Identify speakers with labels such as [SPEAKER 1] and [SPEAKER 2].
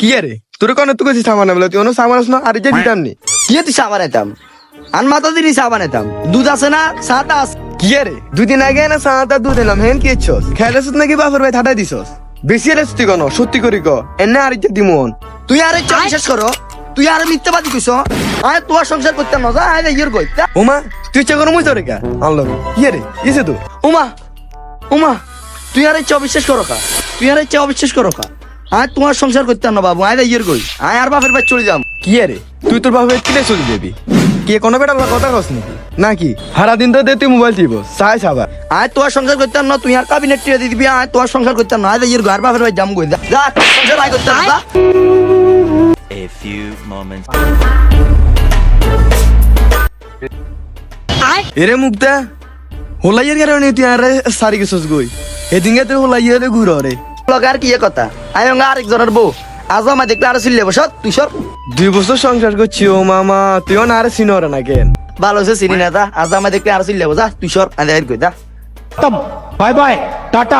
[SPEAKER 1] কি আরে তোর কোন তুই কইছিস সামান বলে তুই অন্য সামান আস না আর যে দিতাম নি
[SPEAKER 2] কি তুই চা বানাইতাম আন মাথা দিনই চা বানাইতাম দুধ আছে না চাটা আছে
[SPEAKER 1] কি আরে দুদিন আগে না সাঁতা দুধ এলাম হেন কি ইচ্ছস খেলাস নাকি বাপের ভাই ঠাটাই দিছস বেশি এলে তুই কোন সত্যি করি ক এনে আর যে দিমন
[SPEAKER 2] তুই আরে চা শেষ করো তুই আরে মিথ্যাবাদী কইছ আয় তোর সংসার করতাম না যা আয় ইয়ের কই
[SPEAKER 1] ওমা তুই ইচ্ছা করো মুই তোরে কা আনলো কি আরে কিসে তো
[SPEAKER 2] উমা উমা তুই আরে চা বিশ্বাস করো কা তুই আরে চা বিশ্বাস করো কা আয় তোমার সংসার করতাম না বাবু আয় ইয়ের কই আয় আর বাপের বাড়ি চলে যাম
[SPEAKER 1] কি আরে তুই তোর বাপের কিনে চলে যাবি কে কোনো বেটার কথা কস নাকি সারা দিন তো দে তুই মোবাইল টিপো চাই সাবা
[SPEAKER 2] আয় তোর সংসার করতাম না তুই আর কাবিনেট টিয়ে দিয়ে দিবি আয় তোর সংসার করতাম না আয় ইয়ের কই আর বাপের বাড়ি যাম কই যা তোর সংসার আয় করতাম না
[SPEAKER 3] A few moments.
[SPEAKER 1] এরে মুক্তা হোলাইয়ের কারণে তুই আর সারি গেছস গই এদিকে তুই হোলাইয়ের ঘুরো রে
[SPEAKER 2] লগার কি এ কথা আয় আরেকজনের বউ আজ আমার দেখলে আরো চিল্লে বসত তুই সব
[SPEAKER 1] 2 বছর সংসার করছি ও মামা তুইও না আর চিনরে না কেন
[SPEAKER 2] ভালো হচ্ছে চিনি না তা আজ আমার দেখলে আরো চিল্লে বসা তুই সব আয় কই যা
[SPEAKER 4] बाय बाय टाटा।